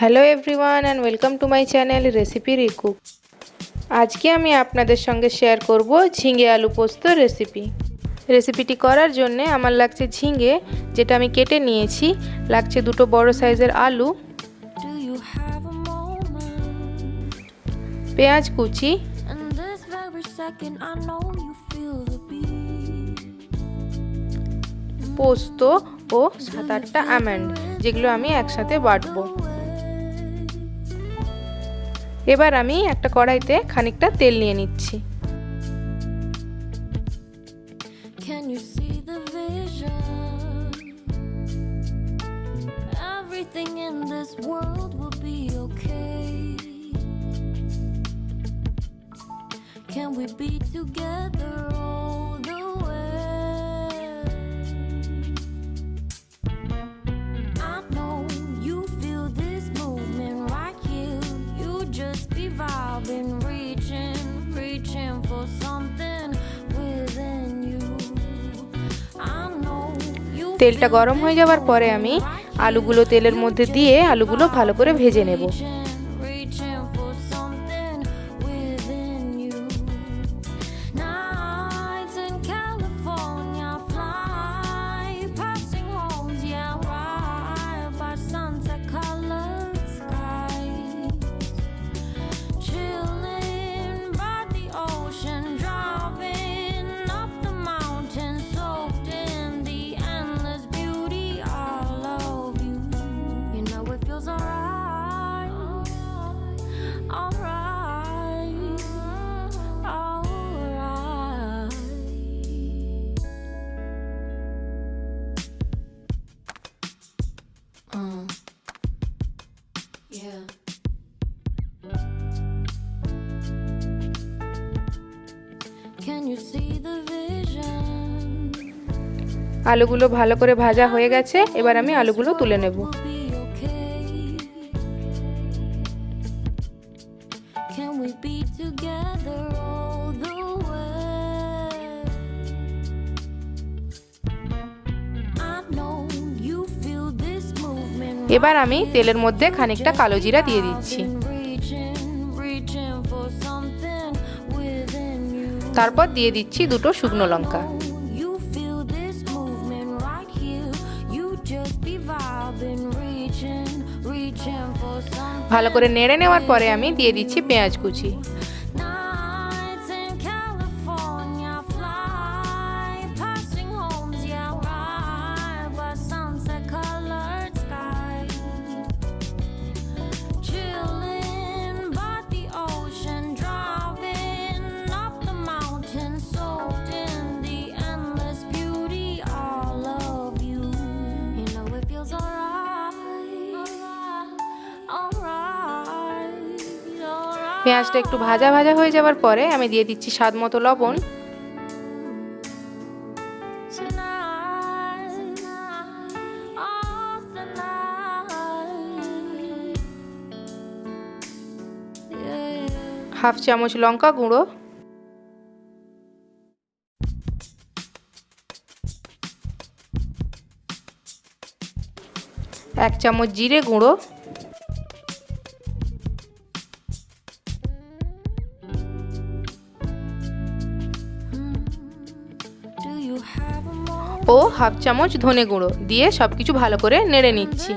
Hello everyone and welcome to my channel recipe Riku. আজকে আমি আপনাদের সঙ্গে শেয়ার করব ঝিঙে আলু পোস্ত রেসিপি। রেসিপিটি করার জন্য আমার লাগছে ঝিঙে, যেটা আমি কেটে নিয়েছি, লাগছে দুটো বড় সাইজের আলু, পেঁয়াজ কুচি, পোস্ত ও 7-8টা আমন্ড, যেগুলো আমি একসাথে বাটবো। এবার আমি একটা কড়াইতে খানিকটা তেল নিয়ে নিচ্ছি। তেলটা গরম হয়ে যাওয়ার পরে আমি আলুগুলো তেলের মধ্যে দিয়ে আলুগুলো ভালো করে ভেজে নেব। আলুগুলো ভালো করে ভাজা হয়ে গেছে, এবার আমি আলুগুলো তুলে নেব। এবার আমি তেলের মধ্যে খানিকটা কালো জিরা দিয়ে দিচ্ছি, তারপর দিয়ে দিচ্ছি দুটো শুকনো লঙ্কা। ভালো করে নেড়ে নেওয়ার পরে আমি দিয়ে দিচ্ছি পেঁয়াজ কুচি। পেঁয়াজটা একটু ভাজা ভাজা হয়ে যাওয়ার পরে আমি দিয়ে দিচ্ছি স্বাদ মতো লবণ, হাফ চামচ লঙ্কা গুঁড়ো, 1 চামচ জিরে গুঁড়ো, ও হাফ চামচ ধনে গুঁড়ো দিয়ে সবকিছু ভালো করে নেড়ে নিচ্ছি।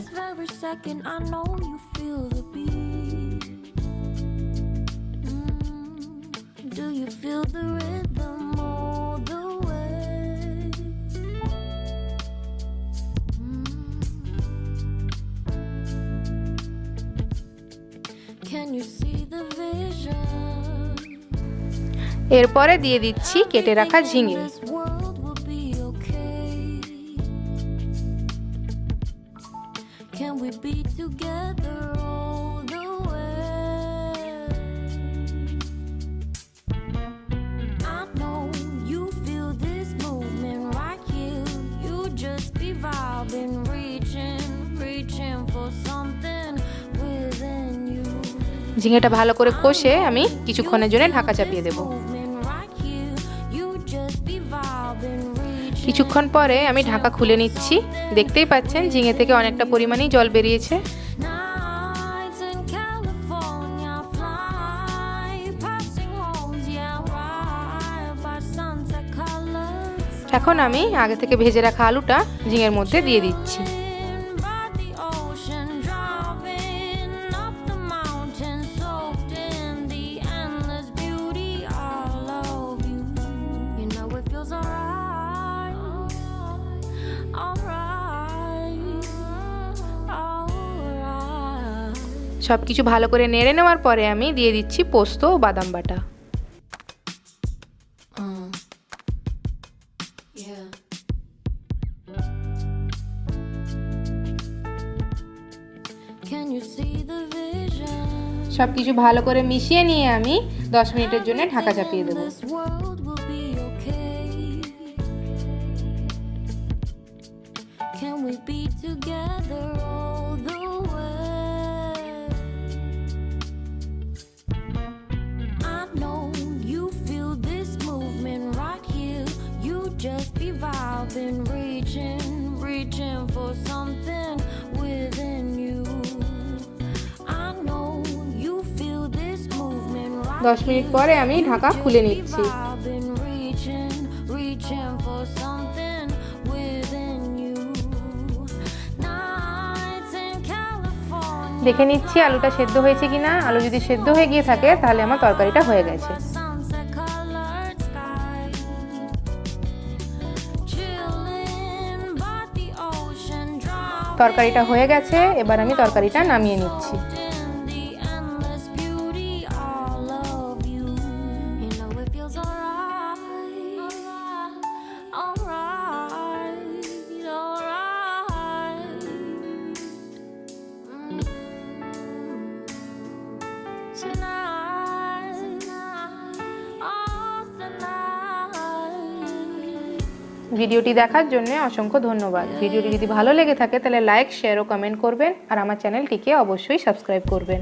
এরপরে দিয়ে দিচ্ছি কেটে রাখা ঝিঙে। ঝিঙেটা ভালো করে কষে আমি কিছুক্ষণের জন্য ঢাকা চাপিয়ে দেব। কিছুক্ষণ পরে আমি ঢাকা খুলে নিচ্ছি। দেখতেই পাচ্ছেন ঝিঙে থেকে অনেকটা পরিমাণেই জল বেরিয়েছে। এখন আমি আগে থেকে ভেজে রাখা আলুটা ঝিঙের মধ্যে দিয়ে দিচ্ছি। সব কিছু ভালো করে নেড়ে নেওয়ার পরে আমি দিয়ে দিচ্ছি পোস্ত ও বাদাম বাটা। সব কিছু ভালো করে মিশিয়ে নিয়ে আমি 10 মিনিটের জন্য ঢাকা চাপিয়ে দেব। Just be vibing, reaching for something within you. I know you feel this movement right. 10 minute পরে আমি ঢাকা খুলে নিচ্ছি। Reaching for something within you. Nights in California. দেখে নিচ্ছি আলুটা সেদ্ধ হয়েছে কিনা। আলু যদি সেদ্ধ হয়ে গিয়ে থাকে তাহলে আমার তরকারিটা হয়ে গেছে। তরকারিটা হয়ে গেছে, এবার আমি তরকারিটা নামিয়ে নিচ্ছি। ভিডিওটি দেখার জন্য অসংখ্য ধন্যবাদ। ভিডিওটি যদি ভালো লেগে থাকে তাহলে লাইক, শেয়ার ও কমেন্ট করবেন আর আমার চ্যানেলটিকে অবশ্যই সাবস্ক্রাইব করবেন।